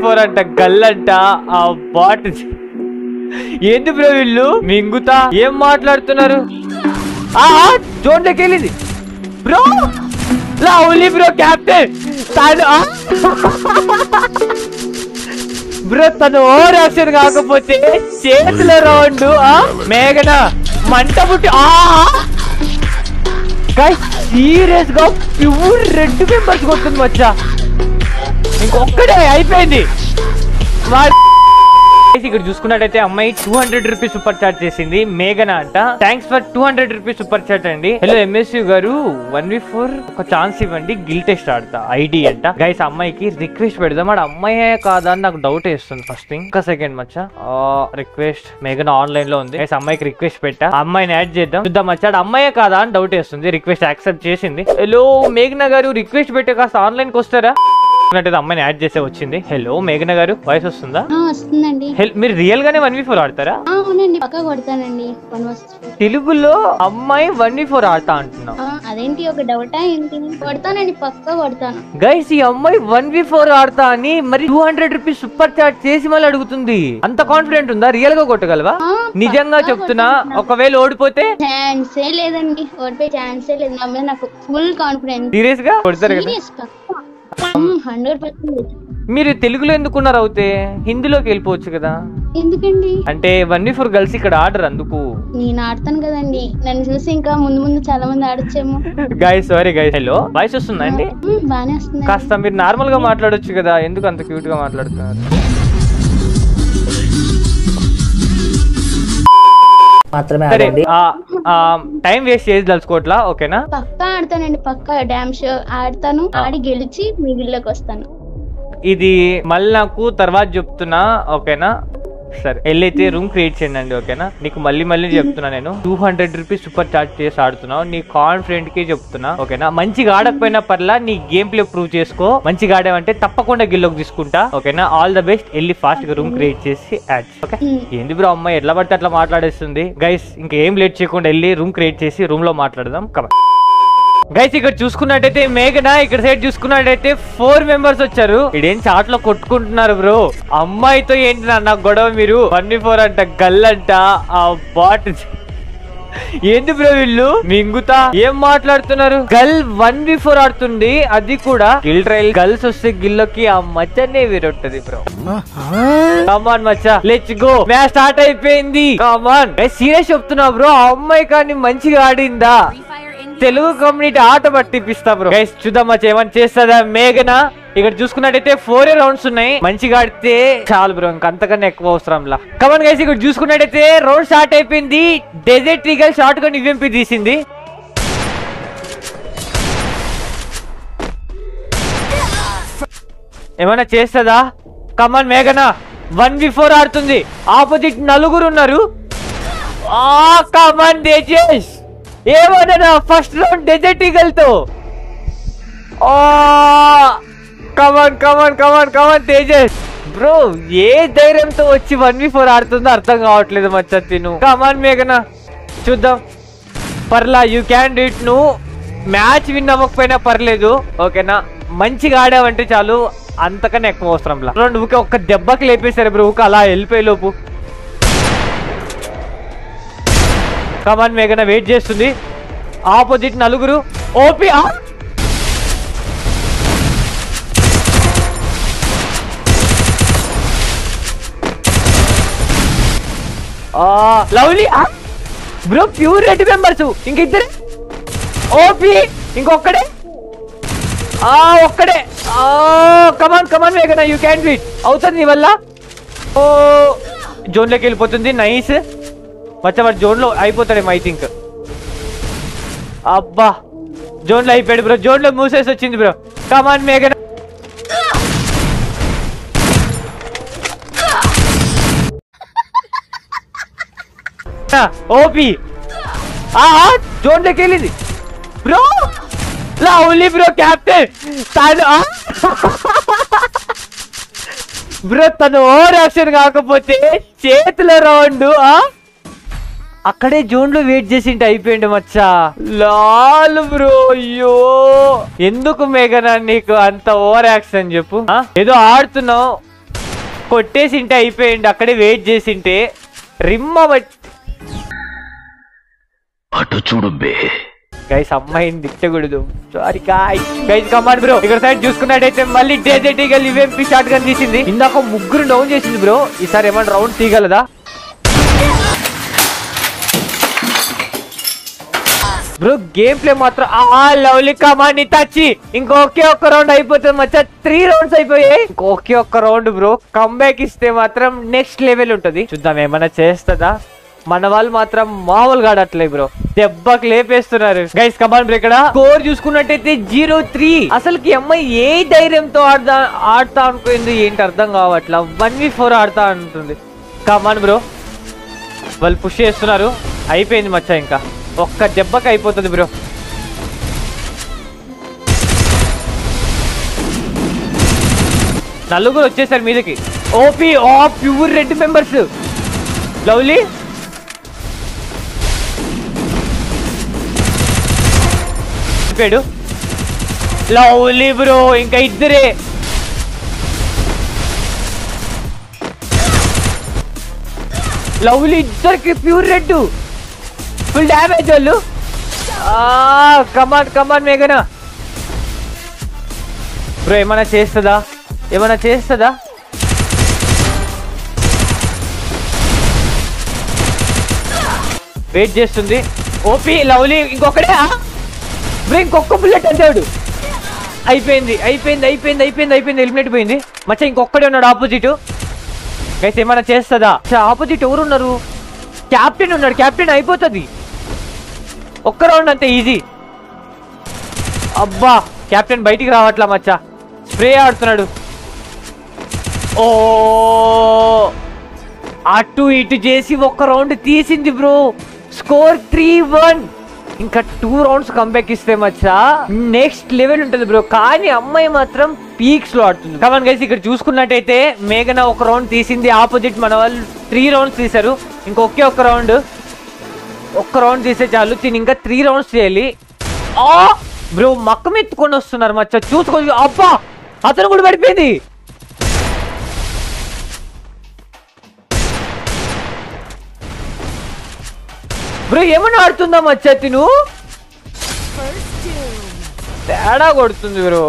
1v4 అంట గల్లంట ఆ bat ఏంది బ్రో వీళ్ళు మింగుతా ఏం మాట్లాడుతున్నారు జోన్లోకి వెళ్ళింది bro lovely bro captain bro తను ఓవర్ యాక్షన్ కాకపోతే చేతిలో రౌండ్ మేఘన మంట పుట్టి సీరియస్ గా ప్యూర్ 2 మెంబర్స్ కొడుతుంది మచ్చా ఇంకొక్కడే అయిపోయింది ఇక్కడ చూసుకున్నట్టయితే అమ్మాయి 200 రూపీస్ సూపర్ చాట్ చేసింది మేఘన అంట thanks for 200 rupees super chat అండి హలో ఎంఎస్యు గారు 1v4 ఒక ఛాన్స్ ఇవ్వండి గిల్ టెస్ట్ ఆడతా ఐడి అంట గైస్ అమ్మాయికి రిక్వెస్ట్ పెడదాం ఆడ అమ్మాయే కాదా అని నాకు డౌట్ వేస్తుంది ఫస్ట్ థింగ్ ఒక సెకండ్ మచ్చా రిక్వెస్ట్ మేఘన ఆన్లైన్ లో ఉంది గైస్ అమ్మాయికి రిక్వెస్ట్ పెట్టా అమ్మాయిని యాడ్ చేద్దాం చూద్దాం మచ్చా అమ్మాయే కాదా అని డౌట్ వేస్తుంది రిక్వెస్ట్ యాక్సెప్ట్ చేసింది హలో మేఘన గారు రిక్వెస్ట్ పెట్టే కాస్త ఆన్లైన్ కి వస్తారా అమ్మాయిని యాడ్ చేసే వచ్చింది హలో మేఘన గారు వాయిస్ వస్తుందా వస్తుందండి మీరు రియల్ గానే 1v4 ఆడతారా అవునండి పక్కా కొడతానండి తెలుగులో అమ్మాయి 1v4 ఆడతా అంటున్నా అదేంటి ఒక డౌటా ఏంటి కొడతానండి పక్కా కొడతాను గైస్ ఈ అమ్మాయి 1v4 ఆడతా అని మరి 200 రూపీస్ సూపర్ చాట్ చేసి మళ్ళీ అడుగుతుంది అంత కాన్ఫిడెంట్ ఉందా రియల్ గా కొట్టగలవా నిజంగా చెప్తున్నా ఒకవేళ ఓడిపోతే ఛాన్సే లేదండి ఓడిపోయే ఛాన్సే లేదు నా మీద నాకు ఫుల్ కాన్ఫిడెన్స్ సీరియస్ గా కొడతారు కదా 100%. మీరు తెలుగులో ఎందుకున్నారు అవుతే హిందీలోకి వెళ్ళిపోవచ్చు కదా ఎందుకండి అంటే 1v4 గర్ల్స్ ఇక్కడ ఆర్డర్ అందుకు నేను ఆడతాను కదండి నన్ను చూసి ఇంకా ముందు చాలా మంది ఆడొచ్చేమో guys sorry guys hello voice వస్తుందా అండి బానే వస్తుంది కాస్త మీరు నార్మల్ గా మాట్లాడొచ్చు కదా ఎందుకు అంత క్యూట్ గా మాట్లాడుతున్నారు టైం వేస్ట్ చేసి తలుచుకోవట్లా ఓకేనా పక్కా ఆడతానండి పక్కా డామ్ షో ఆడతాను ఆడి గెలిచి మీ గిల్లోకి వస్తాను ఇది మళ్ళీ నాకు తర్వాత చెప్తున్నా ఓకేనా సరే వెళ్ళైతే రూమ్ క్రియేట్ చేయండి ఓకేనా నీకు మళ్ళీ చెప్తున్నా నేను 200 రూపీస్ సూపర్ చార్జ్ చేసి ఆడుతున్నావు నీ కాన్ఫిడెంట్ కి చెప్తున్నా ఓకేనా మంచిగా ఆడకపోయినా పర్లా నీ గేమ్ ప్లే ప్రూవ్ చేసుకో మంచిగా ఆడావంటే తప్పకుండా గిల్లోకి తీసుకుంటా ఓకేనా ఆల్ ద బెస్ట్ వెళ్ళి ఫాస్ట్ గా రూమ్ క్రియేట్ చేసి యాడ్ ఓకే ఏంది బ్రో అమ్మాయి ఎట్లా పడితే అట్లా మాట్లాడేస్తుంది గైస్ ఇంకా ఏం లేట్ చేయకుండా వెళ్ళి రూమ్ క్రియేట్ చేసి రూమ్ లో మాట్లాడదాం కమా గైస్ ఇక్కడ చూసుకున్నట్టయితే మేఘన ఇక్కడ సైడ్ చూసుకున్నట్టయితే 4 మెంబర్స్ వచ్చారు ఇదేం చాట్ లో కొట్టుకుంటున్నారు బ్రో అమ్మాయితో ఏంటి నా గొడవ మీరు 1v4 అంట గల్లంట ఆ బాట్ ఏంది బ్రో వీళ్ళు మింగుతా ఏం మాట్లాడుతున్నారు గల్ 1v4 ఆడుతుంది అది కూడా గిల్ ట్రైల్ గర్ల్స్ వస్తే గిల్లోకి ఆ మచ్చనే వేరొట్టది bro come on Maccha let's go match start అయిపోయింది కమాన్ సీరియస్ చెప్తున్నా బ్రో ఆ అమ్మాయి కానీ మంచిగా ఆడిందా తెలుగు కమ్యూనిటీ ఆట పట్టిపిస్తా బ్రో గైస్ చూద్దాం మచ్చా ఏమని చేస్తుందా మేఘన ఇక్కడ చూసుకున్నట్టయితే 4 రౌండ్స్ ఉన్నాయి మంచిగా ఆడితే చాలు బ్రో ఇంకంతకన్నా ఎక్కువ అవసరంలా కమన్ గైస్ ఇక్కడ చూసుకున్నట్టయితే రౌండ్ స్టార్ట్ అయిపోయింది డెజర్ట్ ఈగల్ షార్ట్ గా ఇవెంపి తీసింది ఏమైనా చేస్తుందా కమన్ మేఘన 1v4 ఆడుతుంది ఆపోజిట్ 4 ఉన్నారు కమన్ తేజస్ ఏమన్నా ఫస్ట్ రౌండ్ డెజర్ట్ ఈగల్ తో కమన్ తేజస్ బ్రో ఏ ధైర్యంతో వచ్చి 1v4 ఆడుతుందో అర్థం కావట్లేదు మచ్చా తిను కమన్ మేఘన చూద్దాం పర్లా యూ క్యాన్ డూ ఇట్ నువ్వు మ్యాచ్ విన్ అవ్వకపోయినా పర్లేదు ఓకేనా మంచిగా ఆడావంటే చాలు అంతకన్నా ఎక్కువ అవసరంలా ఊకే ఒక్క దెబ్బకి లేపేశారు బ్రో ఊక అలా వెళ్ళిపోయే లోపు కమాన్ మేఘన వెయిట్ చేస్తుంది opposite 4 OP lovely bro pure 2 members ఇంకిద్దరే ఓపి ఇంకొక్కడే ఒక్కడే కమాన్ మేఘన యూ క్యాన్ డూ ఇట్ అవుతుంది నీ వల్ల జోన్లోకి వెళ్ళిపోతుంది నైస్ మచ్చా వాడు జోన్ లో అయిపోతాడేమో ఐ థింక్ అబ్బా జోన్ లో అయిపోయాడు బ్రో జోన్ లో మూసేసి వచ్చింది బ్రో కమాన్ మేఘన ఓపి జోన్ లోకి వెళ్ళింది bro lovely bro captain bro తను ఓవర్ యాక్షన్ కాకపోతే చేతిలో రౌండ్ అక్కడే జోన్ లో వెయిట్ చేసింటే అయిపోయింది మచ్చా లాల్ బ్రో అయ్యో ఎందుకు మేఘనా నీకు అంత ఓవర్ యాక్షన్ చెప్పు ఏదో ఆడుతున్నావు కొట్టేసింటే అయిపోయింది, అక్కడే వెయిట్ చేసింటే రిమ్మ అటు చూడు బే. గైస్ అమ్మాయిని తిట్టకూడదు, సారీ గైస్ కమాండ్ బ్రో. ఇక్కడ సైడ్ చూసుకున్నట్టయితే మళ్ళీ Desert Eagle UMP shotgun తీసింది. ఇందాక ముగ్గురు డౌన్ చేసింది బ్రో, ఈసారి ఏమన్నా రౌండ్ తీయగలదా? బ్రో గేమ్ ప్లే మాత్రం లవ్లీ కమాండ్ ఇచ్చి ఇంకొకే ఒక్క రౌండ్ అయిపోతుంది మచ్చా. 3 రౌండ్స్ అయిపోయాయి, ఇంకొకే ఒక్క రౌండ్ బ్రో. కంబ్యాక్ ఇస్తే మాత్రం నెక్స్ట్ లెవెల్ ఉంటది. చూద్దాం ఏమన్నా చేస్తుందా. మన వాళ్ళు మాత్రం మామూలుగా ఆడట్లే బ్రో, దెబ్బకి లేపేస్తున్నారు. గైస్ కమాండ్ బ్రో ఇక్కడ స్కోర్ చూసుకున్నట్టయితే 0-3. అసలుకి అమ్మాయి ఏ ధైర్యంతో ఆడతా అనుకుంది ఏంటి అర్థం కావట్లా. 1v4 ఆడతా అంటుంది. కమాండ్ బ్రో వాళ్ళు పుష్ చేస్తున్నారు, అయిపోయింది మచ్చా. ఇంకా ఒక్క దెబ్బకి అయిపోతుంది బ్రో. నలుగురు వచ్చేసారు మీదకి. OP pure red members. Lovely lovely bro, ఇంకా ఇద్దరే. లవ్లీ ఇద్దరికి ప్యూర్ రెడ్, ఫుల్ డ్యామేజ్ వాళ్ళు. కమాన్ మేఘనా బ్రో, ఏమైనా చేస్తుందా? వెయిట్ చేస్తుంది. ఓపీ లవ్లీ ఇంకొకడే బ్రో, ఇంకొక బుల్లెట్ అంటాడు. అయిపోయింది. ఎలిమినేట్ పోయింది మచ్చా. ఇంకొక్కడే ఉన్నాడు ఆపోజిట్. గైస్ ఏమైనా చేస్తుందా? ఆపోజిట్ ఎవరున్నారు? క్యాప్టెన్ ఉన్నాడు, క్యాప్టెన్ అయిపోతుంది. ఒక్క రౌండ్ అంతే ఈజీ. అబ్బా క్యాప్టెన్ బయటికి రావట్లా మచ్చా, స్ప్రే ఆడుతున్నాడు. ఓ అటు ఇటు చేసి ఒక్క రౌండ్ తీసింది బ్రో. స్కోర్ 3-1. ఇంకా 2 రౌండ్స్ కంబ్యాక్ ఇస్తే మచ్చా నెక్స్ట్ లెవెల్ ఉంటుంది బ్రో. కానీ అమ్మాయి మాత్రం పీక్స్ లో ఆడుతుంది. కమాన్ గైస్ ఇక్కడ చూసుకున్నట్టయితే మేఘన ఒక రౌండ్ తీసింది, ఆపోజిట్ మన వాళ్ళు 3 రౌండ్స్ తీశారు. ఇంకొకే ఒక్క రౌండ్ తీసే చాలు. తిని ఇంకా 3 రౌండ్స్ చేయాలి. బ్రో మక్కం ఎత్తుకొని వస్తున్నారు మచ్చా, చూసుకో. అబ్బా అతను కూడా పడిపోయింది. బ్రో ఏమన్నా ఆడుతుందా మచ్చా? తిను తేడా కొడుతుంది బ్రో.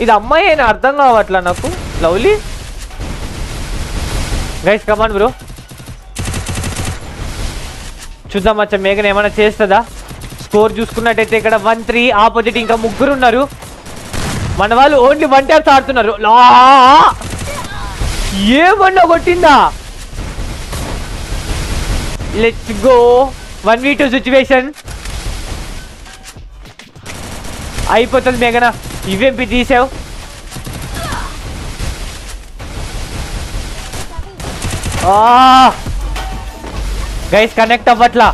ఇది అమ్మాయి అయినా అర్థం కావట్లా నాకు. లవ్లీ గైస్ కమాన్ బ్రో, చూద్దాం మచ్చా మేఘన ఏమైనా చేస్తుందా. స్కోర్ చూసుకున్నట్టయితే ఇక్కడ 1-3. ఆపోజిట్ ఇంకా ముగ్గురు ఉన్నారు. మన వాళ్ళు ఓన్లీ 1 ట్యాప్స్ ఆడుతున్నారు. ఏమన్నా కొట్టిందా? Let's go 1v2 situation. అయిపోతుంది మేఘన, ఇవేంపి తీసావు. గైస్ కనెక్ట్ అవ్వట్లా.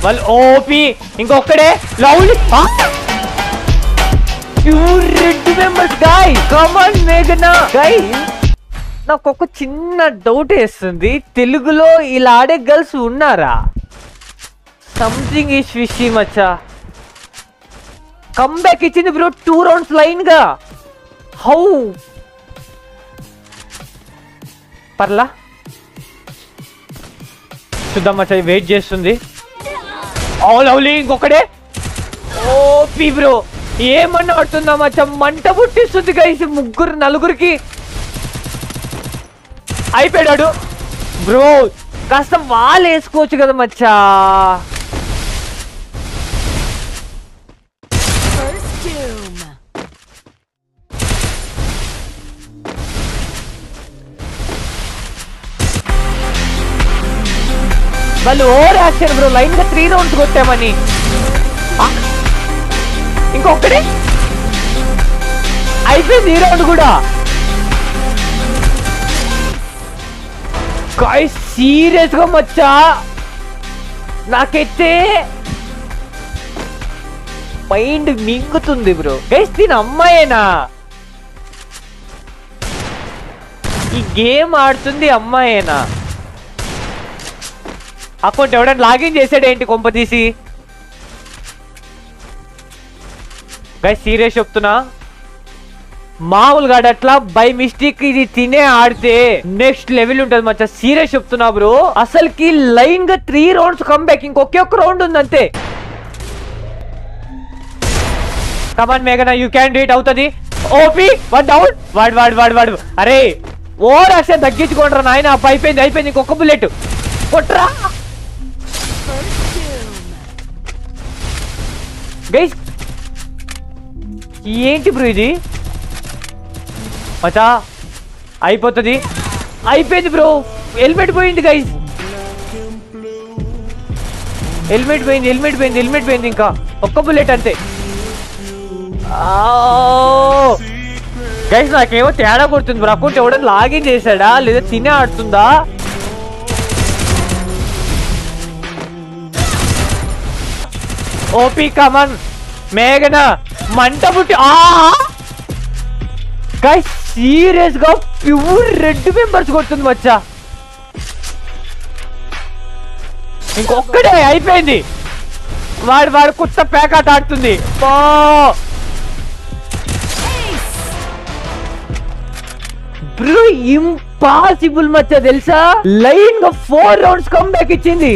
వాళ్ళు ఓపీ ఇంకొక్కడే lovely. Red members guy come on మేఘనా. గాయ్ నాకు ఒక చిన్న డౌట్ వేస్తుంది, తెలుగులో ఇలా ఆడే గర్ల్స్ ఉన్నారా? Something is fishy Maccha. Comeback ఇచ్చింది బ్రో 2 రౌండ్స్ లైన్ గా. హౌ పర్లా చూద్దాం మచ్చా, వెయిట్ చేస్తుంది. లవ్లీ ఇంకొకడే. ఓపీ బ్రో ఏమన్నా ఆడుతుందా మచ్చా, మంట పుట్టిస్తుంది గైస్. నలుగురికి అయిపోయాడు బ్రో. కాస్త వాళ్ళు వేసుకోవచ్చు కదా మచ్చా. వాళ్ళు ఓవర్ యాక్షన్ బ్రో, లైన్ గా 3 రౌండ్స్ కొట్టామని. ఇంకొకటి అయిపోయింది ఈ రౌండ్ కూడా. గాయ్స్ సీరియస్ గా మచ్చా నాకైతే మైండ్ మింగుతుంది బ్రో. గైస్ దీని అమ్మాయేనా? ఈ గేమ్ ఆడుతుంది అమ్మాయేనా? అకౌంట్ ఎవడన్నా లాగిన్ చేసాడు ఏంటి కొంప తీసి? గైస్ సీరియస్ చెప్తున్నా, మామూలుగా అట్లా బై మిస్టేక్ ఇది తినే ఆడితే నెక్స్ట్ లెవెల్ ఉంటది మచ్చా. సీరియస్ చెప్తున్నా బ్రో, అసలుకి లైన్ గా 3 రౌండ్స్ కమ్బ్యాక్, ఇంకొకే ఒక్క రౌండ్ ఉంది అంతే. కమాన్ మేఘనా, యూ క్యాన్ డూ ఇట్. అవుతుంది. OP one down. వాడు అరే ఓవర్ యాక్షన్ తగ్గించుకోండి నాయన. అయిపోయింది ఇంకొక బుల్లెట్ కొట్రా గైస్. ఏంటి బ్రో ఇది మచా? అయిపోయింది బ్రో. హెల్మెట్ పోయింది గైస్, హెల్మెట్ పోయింది. ఇంకా ఒక్క బుల్లెట్ అంతే. గైస్ నాకేమో తేడా కొడుతుంది బ్రో. అకౌంట్ ఎవడన్నా లాగిన్ చేశాడా లేదా తినే ఆడుతుందా? ఓపీ కమన్ మేఘనా, మంట పుట్టి. గైస్ సీరియస్ గా ప్యూర్ రెడ్ మెంబర్స్ కొడుతుంది మచ్చా. ఇంకొక్కడే అయిపోయింది. వాడు కొత్త ప్యాకాట్ ఆడుతుంది. బ్రో ఇంపాసిబుల్ మచ్చా తెలుసా? లైన్ గా 4 రౌండ్స్ కమ్ బ్యాక్ ఇచ్చింది.